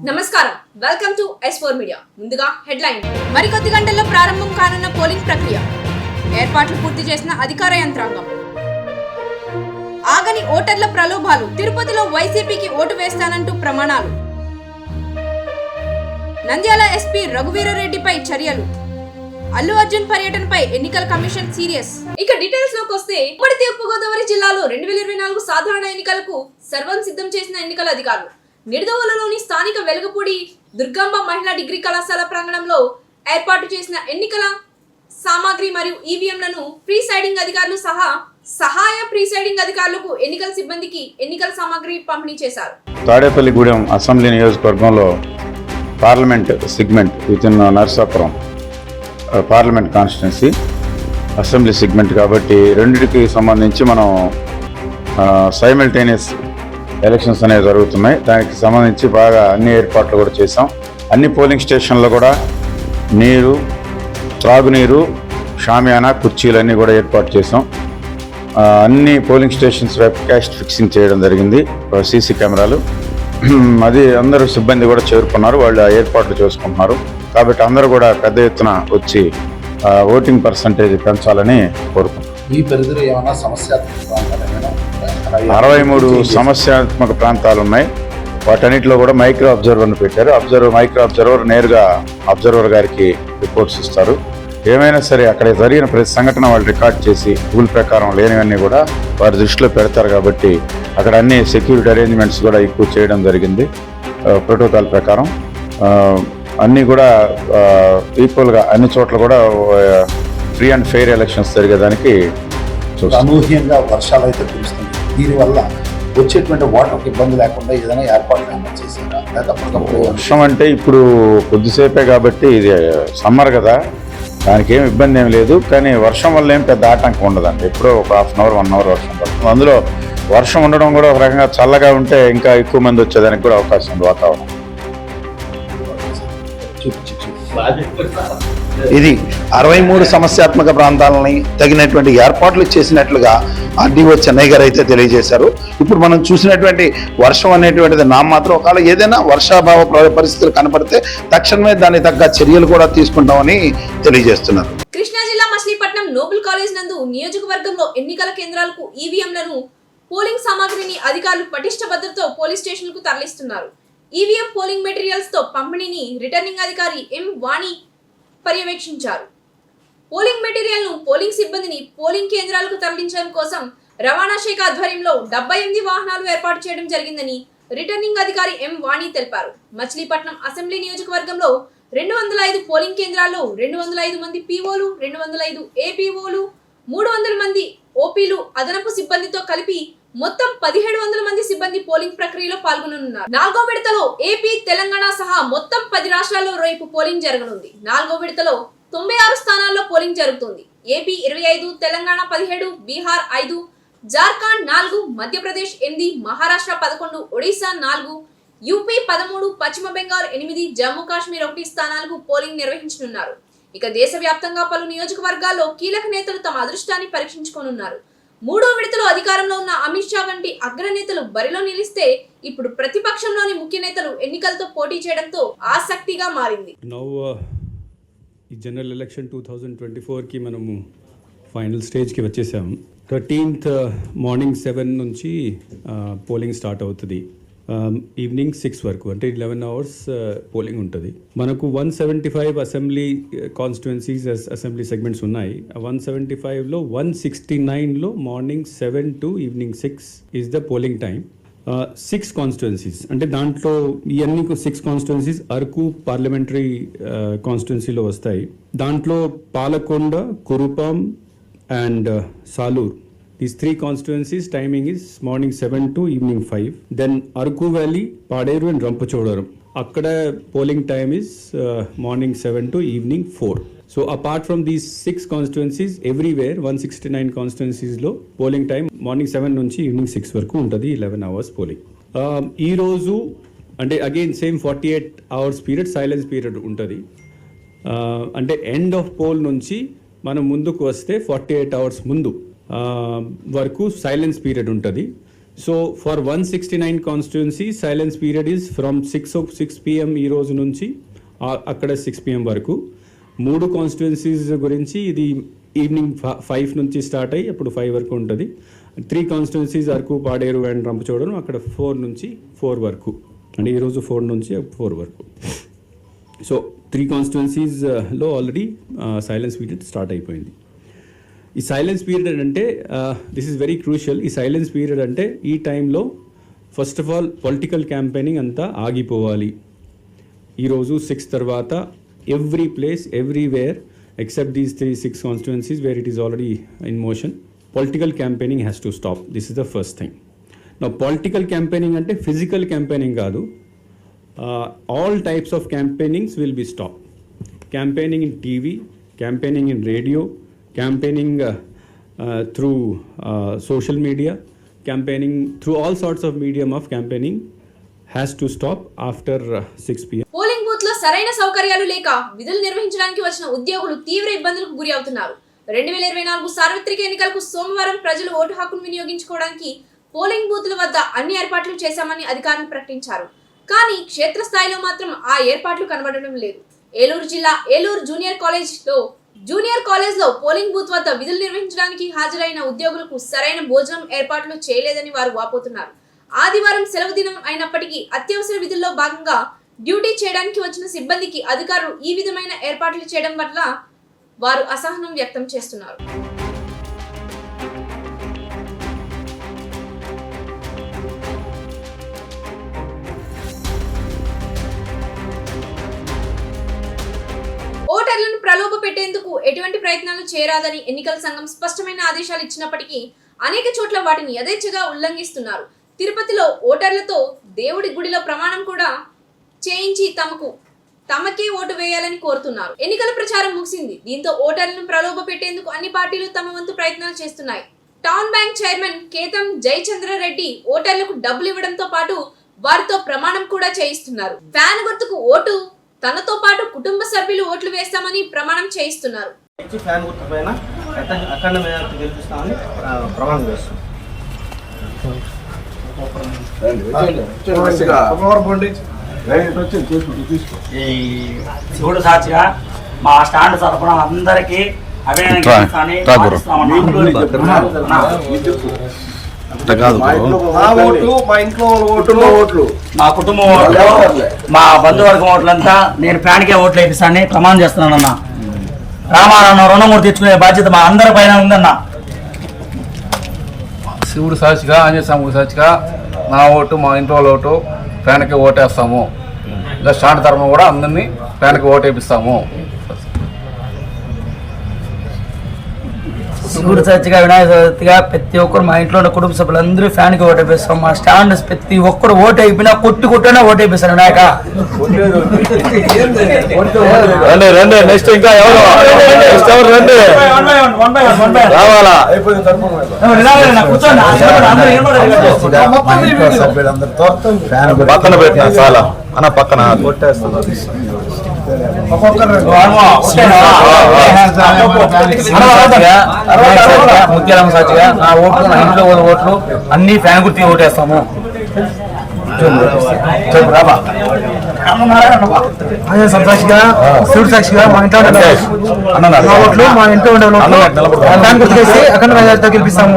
నమస్కారం, welcome to S4 media. ముందుగా headline. మరికొద్ది గంటల్లో ప్రారంభం కానున్న పోలింగ్ ప్రక్రియ. ఏర్పాట్లు పూర్తి చేసిన అధికార యంత్రాంగం. ఆగని ఓటర్ల ప్రలోభాలు. తిరుపతిలో వైసీపీకి ఓటు వేస్తానంటూ ప్రమాణాలు. నంద్యాల ఎస్పీ రఘువీరారెడ్డిపై చర్యలు. అల్లు అర్జున్ పర్యటనపై ఎన్నికల కమిషన్ సీరియస్. ఇక డీటెయిల్స్ లోకి వస్తే, ఉమ్మడి తూర్పు గోదావరి జిల్లాలో 2024 సాధారణ ఎన్నికలకు సర్వం సిద్ధం చేసిన ఎన్నికల అధికారులు నిడదవోలులోని స్థానిక వెలుగపూడి దుర్గాంబ మహిళా డిగ్రీ కళాశాల ప్రాంగణంలో ఏర్పాటు చేసిన ఎన్నికల సామాగ్రి మరియు ఈవీఎంలను ప్రీసైడింగ్ అధికారులు సహాయ ప్రీసైడింగ్ అధికారులకు ఎన్నికల సిబ్బందికి ఎన్నికల సామాగ్రి పంపిణీ చేశారు. తాడేపల్లిగూడెం అసెంబ్లీ నియోజకవర్గంలో parliament segment with in Narsapuram parliament constituency assembly segment కాబట్టి రెండింటికి సంబంధించి మనం సైమల్టేనియస్ ఎలక్షన్స్ అనేవి జరుగుతున్నాయి. దానికి సంబంధించి బాగా అన్ని ఏర్పాట్లు కూడా చేసాం. అన్ని పోలింగ్ స్టేషన్లో కూడా నీరు, త్రాగునీరు, షామియానా, కుర్చీలన్నీ కూడా ఏర్పాటు చేసాం. అన్ని పోలింగ్ స్టేషన్స్ వెబ్కాస్ట్ ఫిక్సింగ్ చేయడం జరిగింది, సీసీ కెమెరాలు. అది అందరూ సిబ్బంది కూడా చేరుకున్నారు, వాళ్ళు ఏర్పాట్లు చేసుకుంటున్నారు. కాబట్టి అందరూ కూడా పెద్ద ఎత్తున వచ్చి ఓటింగ్ పర్సంటేజ్ పెంచాలని కోరుకుంటున్నాం. ఈ పరిధిలో ఏమైనా సమస్యాత్మక ప్రాంతాలు 63 సమస్యాత్మక ప్రాంతాలు ఉన్నాయి. వాటన్నిటిలో కూడా మైక్రో అబ్జర్వర్ని పెట్టారు. మైక్రో అబ్జర్వర్ నేరుగా అబ్జర్వర్ గారికి రిపోర్ట్స్ ఇస్తారు. ఏమైనా సరే అక్కడ జరిగిన ప్రతి సంఘటన వాళ్ళు రికార్డ్ చేసి రూల్ ప్రకారం లేనివన్నీ కూడా వారి దృష్టిలో పెడతారు. కాబట్టి అక్కడ అన్ని సెక్యూరిటీ అరేంజ్మెంట్స్ కూడా ఎక్కువ చేయడం జరిగింది. ప్రోటోకాల్ ప్రకారం అన్నీ కూడా ఈక్వల్గా అన్ని చోట్ల కూడా ఫ్రీ అండ్ ఫెయిర్ ఎలక్షన్స్ జరిగేదానికి అనూహ్యంగా వర్షాలు అయితే కురుస్తుంది. దీనివల్ల వచ్చేటువంటి వాటర్ ఇబ్బంది లేకుండా ఏదైనా ఏర్పాట్లు అమలు చేశారా? వర్షం అంటే ఇప్పుడు కొద్దిసేపే కాబట్టి ఇది సమ్మర్ కదా, దానికి ఏం ఇబ్బంది ఏమి లేదు. కానీ వర్షం వల్ల ఏం పెద్ద ఆటంకం ఉండదండి. ఎప్పుడో ఒక ½ అవర్ 1 అవర్ వర్షం పడుతుంది. అందులో వర్షం ఉండడం కూడా ఒక రకంగా చల్లగా ఉంటే ఇంకా ఎక్కువ మంది వచ్చేదానికి కూడా అవకాశం ఉంది వాతావరణం. ఇది 63 సమస్యాత్మక ప్రాంతాలని తగినటువంటి ఏర్పాట్లు చేసినట్లుగా ఆర్డీఓ చెన్నై గారు అయితే తెలియజేశారు. ఇప్పుడు మనం చూసినటువంటి వర్షం అనేటువంటిది నామాత్రం. ఒకవేళ ఏదైనా వర్షాభావ పరిస్థితులు కనపడితే తక్షణమే దానికి తగ్గ చర్యలు కూడా తీసుకుంటామని తెలియజేస్తున్నారు. కృష్ణా జిల్లా మచిలీపట్నం నోబుల్ కాలేజ్ నందు నియోజకవర్గంలో ఎన్నికల కేంద్రాలకు ఈవీఎంలను, పోలింగ్ సామాగ్రిని అధికారులు పటిష్ట భద్రతతో పోలీస్ స్టేషన్లకు తరలిస్తున్నారు. ఈవీఎం పోలింగ్ మెటీరియల్స్ తో పంపిణీని రిటర్నింగ్ అధికారి ఎం వాణి పర్యవేక్షించారు. పోలింగ్ మెటీరియల్ ను పోలింగ్ సిబ్బందిని పోలింగ్ కేంద్రాలకు తరలించడం కోసం రవాణా శాఖ ఆధ్వర్యంలో 78 వాహనాలు ఏర్పాటు చేయడం జరిగిందని రిటర్నింగ్ అధికారి ఎం వాణి తెలిపారు. మచిలీపట్నం అసెంబ్లీ నియోజకవర్గంలో 205 పోలింగ్ కేంద్రాల్లో 205 మంది పీఓలు, 205 ఏపీఓలు, 300 మంది ఓపీలు అదనపు సిబ్బందితో కలిపి మొత్తం 1700 మంది సిబ్బంది పోలింగ్ ప్రక్రియలో పాల్గొననున్నారు. 4వ విడతలో ఏపీ, తెలంగాణ సహా మొత్తం 10 రాష్ట్రాల్లో రేపు పోలింగ్ జరగనుంది. 4వ విడతలో 96 స్థానాల్లో పోలింగ్ జరుగుతుంది. ఏపీ 25, తెలంగాణ 17, బీహార్ 5, జార్ఖండ్ 4, మధ్యప్రదేశ్ 8, మహారాష్ట్ర 11, ఒడిశా 4, యూపీ 13, పశ్చిమ బెంగాల్ 8, జమ్మూ కాశ్మీర్ 1 స్థానాలకు పోలింగ్ నిర్వహించనున్నారు. ఇక దేశవ్యాప్తంగా పలు నియోజకవర్గాల్లో కీలక నేతలు తమ అదృష్టాన్ని పరీక్షించుకోనున్నారు. 3వ విడతలో అధికారంలో ఉన్న అమిత్ షా వంటి అగ్రనేతలు బరిలో నిలిస్తే ఇప్పుడు ప్రతిపక్షంలోని ముఖ్య నేతలు ఎన్నికలతో పోటీ చేయడంతో ఆసక్తిగా మారింది. ఈ జనరల్ ఎలక్షన్ 2024కి మనము ఫైనల్ స్టేజ్కి వచ్చేసాము. 13th మార్నింగ్ 7 నుంచి పోలింగ్ స్టార్ట్ అవుతుంది. ఈవినింగ్ 6 వరకు, అంటే 11 hours పోలింగ్ ఉంటుంది. మనకు 175 అసెంబ్లీ కాన్స్టిట్యుయెన్సీస్, అసెంబ్లీ సెగ్మెంట్స్ ఉన్నాయి. 175లో 169లో morning 7 to evening 6 is the polling time. 6 constituencies, అంటే దాంట్లో ఇవన్నీ 6 కాన్స్టిట్యుయెన్సీస్ అరకు పార్లమెంటరీ కాన్స్టిట్యుయెన్సీలో వస్తాయి. దాంట్లో Palakonda, Kurupam and Salur, these 3 constituencies timing is morning 7 to evening 5. Then Arku Valley, Paderu and Rampachodaram, akkada polling time is morning 7 to evening 4. So apart from these 6 constituencies, everywhere 169 constituencies lo polling time morning 7 nunchi evening 6 varaku untadi, 11 hours polling. Ee roju ante again same 48 hours period silence period untadi. Ante end of poll nunchi మనం ముందుకు వస్తే 48 hours ముందు వరకు silence period ఉంటుంది. So for 169 constituency silence period is from 6 PM ఈ రోజు నుంచి అక్కడ 6 PM వరకు. 3 కాన్స్టిట్యున్సీస్ గురించి ఇది ఈవినింగ్ 5 నుంచి స్టార్ట్ అయ్యి అప్పుడు 5 వరకు ఉంటుంది. 3 కాన్స్టిట్యున్సీస్ అరకు, పాడేరు అండ్ రంపచోడవరం అక్కడ 4 నుంచి 4 వరకు, అంటే ఈరోజు 4 నుంచి 4 వరకు. సో 3 కాన్స్టిట్యున్సీస్లో ఆల్రెడీ సైలెన్స్ పీరియడ్ స్టార్ట్ అయిపోయింది. ఈ సైలెన్స్ పీరియడ్ అంటే దిస్ ఈజ్ వెరీ క్రూషియల్. ఈ సైలెన్స్ పీరియడ్ అంటే ఈ టైంలో first of all political campaigning అంతా ఆగిపోవాలి. ఈరోజు 6 తర్వాత every place, everywhere except these 6 constituencies where it is already in motion, political campaigning has to stop. This is the first thing. Now political campaigning ante physical campaigning kaadu, all types of campaignings will be stopped. Campaigning in TV, campaigning in radio, campaigning through social media, campaigning through all sorts of medium of campaigning has to stop after 6 PM. Polling booth లో సరైన సౌకర్యాలు లేక విధులు నిర్వహించడానికి వచ్చిన ఉద్యోగులు తీవ్ర ఇబ్బందులకు గురి అవుతున్నారు. 2024 సార్వత్రిక ఎన్నికలకు సోమవారం ప్రజలు ఓటు హక్కును వినియోగించుకోవడానికి పోలింగ్ బూత్ల వద్ద అన్ని ఏర్పాట్లు చేశామని అధికారులు ప్రకటించారు. కానీ క్షేత్రస్థాయిలో మాత్రం ఆ ఏర్పాట్లు కనబడడం లేదు. ఏలూరు జిల్లా ఏలూరు జూనియర్ కాలేజ్లో పోలింగ్ బూత్ వద్ద విధులు నిర్వహించడానికి హాజరైన ఉద్యోగులకు సరైన భోజనం ఏర్పాట్లు చేయలేదని వారు వాపోతున్నారు. ఆదివారం సెలవు దినం అయినప్పటికీ అత్యవసర విధుల్లో భాగంగా డ్యూటీ చేయడానికి వచ్చిన సిబ్బందికి అధికారులు ఈ విధమైన ఏర్పాట్లు చేయడం వల్ల వారు అసహనం వ్యక్తం చేస్తున్నారు. ఓటర్లను ప్రలోభ పెట్టేందుకు ఎటువంటి ప్రయత్నాలు చేయరాదని ఎన్నికల సంఘం స్పష్టమైన ఆదేశాలు ఇచ్చినప్పటికీ అనేక చోట్ల వాటిని యథేచ్ఛగా ఉల్లంఘిస్తున్నారు. తిరుపతిలో ఓటర్లతో దేవుడి గుడిలో ప్రమాణం కూడా చేయించి తమకే ఓటు వేయాలని కోరుతున్నారు. ఎన్నికల ప్రచారం ముగిసింది. దీంతో ఓటర్లను ప్రలోభ పెట్టేందుకు అన్ని పార్టీలు తమ వంతు ప్రయత్నాలు చేస్తున్నాయి. Town bank chairman Ketham Jayachandra Reddy ఓటర్లకు డబ్బులు ఇవ్వడంతో పాటు వారితో ప్రమాణం కూడా చేయిస్తున్నారు. ఫ్యాన్ గుర్తుకు ఓటు, తనతో పాటు కుటుంబ సభ్యులు ఓట్లు వేస్తామని ప్రమాణం చేయిస్తున్నారు. ఫ్యాన్ గుర్తు పైన అఖండ మెజారిటీ గెలిపిస్తామని ప్రమాణం చేస్తున్నాం. ఈ శివుడు సాక్షిగా మా స్టాండ్ తరపున అందరికీ మా కుటుంబం ఓట్లు, మా బంధువర్గం ఓట్లంతా నేను ఫ్యాన్కే ఓట్లు వేపిస్తానని ప్రమాణం చేస్తున్నానన్న. రామారావు రుణమూర్తి తెచ్చుకునే బాధ్యత మా అందరి పైన ఉందన్న. శివుడు సాక్షిగా, ఆంజనేయ స్వామి సాక్షిగా నా ఓటు, మా ఇంట్లో ఓటు ఫ్యాన్కి ఓటేస్తాము. ఇంకా స్టాండ్ తరఫున కూడా అందరినీ ఫ్యాన్కి ఓటు వేపిస్తాము. శివుడు సాక్షిగా, వినాయక చవితిగా ప్రతి ఒక్కరు మా ఇంట్లో ఉన్న కుటుంబ సభ్యులందరూ ఫ్యాన్కి ఓటు వేపిస్తాం. మా స్టాండ్ ప్రతి ఒక్కరు ఓటు అయిపోయినా కొట్టుకుంటూనే ఓటు వేపిస్తారు. వినాయక రండి నెక్స్ట్ ఇంకా ఎవరు రండి రావాలా? పక్కన పెట్టిన చాలా అన్న పక్కన ముఖ్యరామ సాక్షిగా నా ఓట్లు, నా ఇంట్లో ఓట్లు అన్ని ఫ్యాన్ గుర్తి ఓటేస్తాము. సాక్షిగా, శివుడు సాక్షిగా మా ఇంట్లో ఓట్లు, మా ఇంట్లో ఉండే ఫ్యాన్ గుర్తు చేసి అఖండ మెజారిటీతో గెలిపిస్తాము.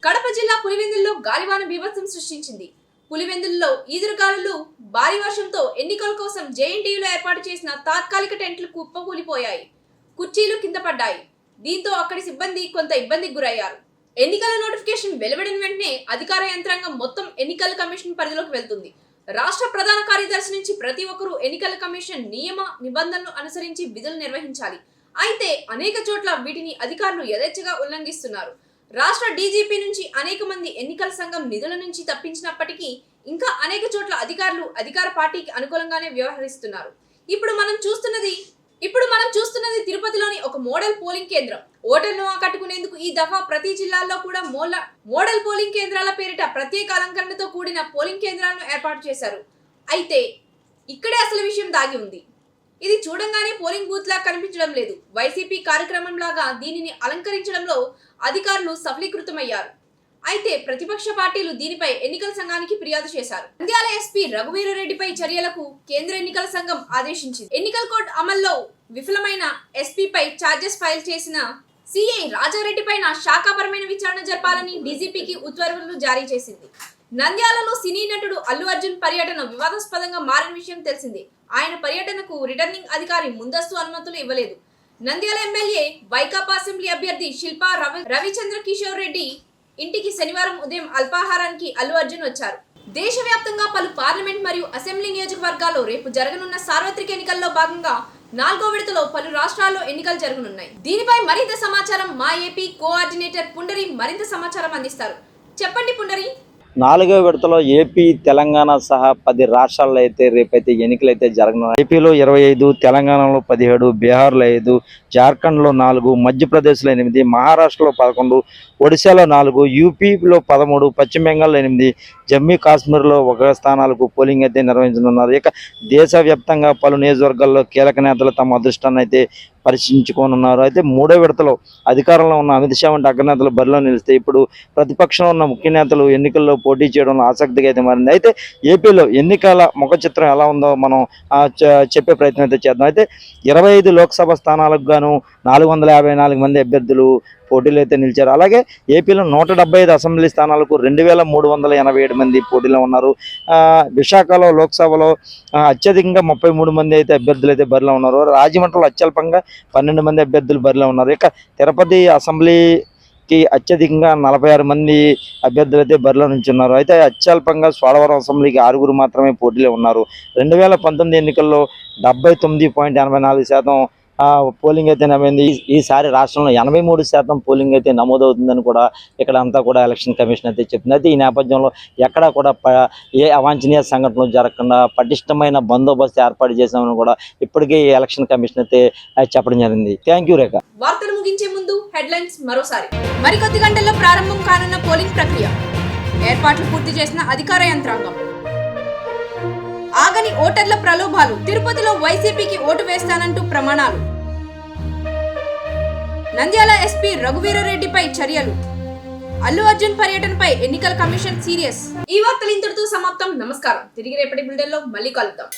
కడప జిల్లా పులివెందుల్లో గాలివాన బీభత్సం సృష్టించింది. పులివెందుల్లో ఈదురుగాలులు, భారీ వర్షంతో ఎన్నికల కోసం జేఎన్టీయూలో ఏర్పాటు చేసిన తాత్కాలిక టెంట్లు కుప్పకూలిపోయాయి. కుర్చీలు కింద పడ్డాయి. దీంతో అక్కడి సిబ్బంది కొంత ఇబ్బందికి గురయ్యారు. ఎన్నికల నోటిఫికేషన్ వెలువడిన వెంటనే అధికార యంత్రాంగం మొత్తం ఎన్నికల కమిషన్ పరిధిలోకి వెళ్తుంది. రాష్ట్ర ప్రధాన కార్యదర్శి నుంచి ప్రతి ఒక్కరూ ఎన్నికల కమిషన్ నియమ నిబంధనలు అనుసరించి విధులు నిర్వహించాలి. అయితే అనేక చోట్ల వీటిని అధికారులు యథేచ్ఛగా ఉల్లంఘిస్తున్నారు. రాష్ట్ర డీజీపీ నుంచి అనేక మంది ఎన్నికల సంఘం నిధుల నుంచి తప్పించినప్పటికీ ఇంకా అనేక చోట్ల అధికారులు అధికార పార్టీకి అనుకూలంగానే వ్యవహరిస్తున్నారు. ఇప్పుడు మనం చూస్తున్నది తిరుపతిలోని ఒక మోడల్ పోలింగ్ కేంద్రం. ఓటర్లను ఆకట్టుకునేందుకు ఈ దఫా ప్రతి జిల్లాల్లో కూడా మోడల్ పోలింగ్ కేంద్రాల పేరిట ప్రత్యేక అలంకరణతో కూడిన పోలింగ్ కేంద్రాలను ఏర్పాటు చేశారు. అయితే ఇక్కడే అసలు విషయం దాగి ఉంది. ఇది చూడంగానే పోలింగ్ బూత్ లా కనిపించడం లేదు. వైసీపీ కార్యక్రమం లాగా దీనిని అలంకరించడంలో అధికారులు సఫలీకృతమయ్యారు. అయితే ప్రతిపక్ష పార్టీలు దీనిపై ఎన్నికల సంఘానికి ఫిర్యాదు చేశారు. నంద్యాల ఎస్పీ రఘువీరారెడ్డిపై చర్యలకు కేంద్ర ఎన్నికల సంఘం ఆదేశించింది. ఎన్నికల కోడ్ అమల్లో విఫలమైన ఎస్పీపై ఛార్జెస్ ఫైల్ చేసిన సిఐ రాజారెడ్డి పైన శాఖాపరమైన విచారణ జరపాలని డీజీపీకి ఉత్తర్వులు జారీ చేసింది. నంద్యాలలో సినీ నటుడు అల్లు అర్జున్ పర్యటన వివాదాస్పదంగా మారిన విషయం తెలిసిందే. ఆయన పర్యటనకు రిటర్నింగ్ అధికారి ముందస్తు అనుమతులు ఇవ్వలేదు. నంద్యాల ఎమ్మెల్యే వైకాపా అసెంబ్లీ అభ్యర్థి శిల్పా రవిచంద్ర కిషోర్ రెడ్డి ఇంటికి శనివారం ఉదయం అల్పాహారానికి అల్లు అర్జున్ వచ్చారు. దేశవ్యాప్తంగా పలు పార్లమెంట్ మరియు అసెంబ్లీ నియోజకవర్గాల్లో రేపు జరగనున్న సార్వత్రిక ఎన్నికల్లో భాగంగా 4వ విడతలో పలు రాష్ట్రాల్లో ఎన్నికలు జరగనున్నాయి. దీనిపై మరింత సమాచారం మా ఏపీ కోఆర్డినేటర్ పుండరి మరింత సమాచారం అందిస్తారు. చెప్పండి పుండరి. 4వ విడతలో ఏపీ, తెలంగాణ సహా 10 రాష్ట్రాల్లో అయితే రేపైతే ఎన్నికలు అయితే జరగనున్నాయి. ఏపీలో 25, తెలంగాణలో 17, బీహార్లో 5, జార్ఖండ్లో 4, మధ్యప్రదేశ్లో 8, మహారాష్ట్రలో 11, ఒడిశాలో 4, యూపీలో 13, పశ్చిమ బెంగాల్లో 8, జమ్మూ కాశ్మీర్లో 1 స్థానాలకు పోలింగ్ అయితే నిర్వహించనున్నారు. ఇక దేశవ్యాప్తంగా పలు నియోజకవర్గాల్లో కీలక నేతలు తమ అదృష్టాన్ని అయితే పరిశీలించుకోనున్నారు. అయితే 3వ విడతలో అధికారంలో ఉన్న అమిత్ షా వంటి అగ్రనేతలు బరిలో నిలిస్తే ఇప్పుడు ప్రతిపక్షంలో ఉన్న ముఖ్య నేతలు ఎన్నికల్లో పోటీ చేయడంలో ఆసక్తిగా అయితే మారింది. అయితే ఏపీలో ఎన్నికల ముఖ చిత్రం ఎలా ఉందో మనం చెప్పే ప్రయత్నం అయితే చేద్దాం. అయితే 25 లోక్సభ స్థానాలకు గాను 454 మంది అభ్యర్థులు పోటీలో అయితే నిలిచారు. అలాగే ఏపీలో 175 అసెంబ్లీ స్థానాలకు 2387 మంది పోటీలో ఉన్నారు. విశాఖలో లోక్సభలో అత్యధికంగా 33 మంది అయితే అభ్యర్థులు అయితే బరిలో ఉన్నారు. రాజమండ్రిలో అత్యల్పంగా 12 మంది అభ్యర్థులు బరిలో ఉన్నారు. ఇక తిరుపతి అసెంబ్లీకి అత్యధికంగా 46 మంది అభ్యర్థులు అయితే బరిలో నుంచి ఉన్నారు. అయితే అత్యల్పంగా సోడవరం అసెంబ్లీకి 6 మాత్రమే పోటీలో ఉన్నారు. 2019 ఎన్నికల్లో 79.84% పోలింగ్ అయితే నమైంది. ఈసారి రాష్ట్రంలో 83% పోలింగ్ అయితే నమోదవుతుందని కూడా ఇక్కడ అంతా కూడా ఎలక్షన్ కమిషన్ అయితే చెప్తుంది. అయితే ఈ నేపథ్యంలో ఎక్కడా కూడా ఏ అవాంఛనీయ సంఘటనలు జరగకుండా పటిష్టమైన బందోబస్తు ఏర్పాటు చేశామని కూడా ఇప్పటికే ఎలక్షన్ కమిషన్ అయితే చెప్పడం జరిగింది. థ్యాంక్ యూ రేఖ. వార్తలు ముగించే ముందు హెడ్లైన్స్ మరోసారి. మరికొద్ది గంటల్లో ప్రారంభం కానున్న పోలింగ్ ప్రక్రియ. ఏర్పాట్లు పూర్తి చేసిన అధికార యంత్రాంగం. ఆగని ఓటర్ల ప్రలోభాలు. తిరుపతిలో వైసీపీకి ఓటు వేస్తానంటూ ప్రమాణాలు. నంద్యాల ఎస్పీ రఘువీరారెడ్డిపై చర్యలు. అల్లు అర్జున్ పర్యటనపై ఎన్నికల కమిషన్ సీరియస్. ఈ వార్తలు ఇంతటితో సమాప్తం. నమస్కారం. తిరిగి రేపటి బులెటిన్లో మళ్ళీ కలుద్దాం.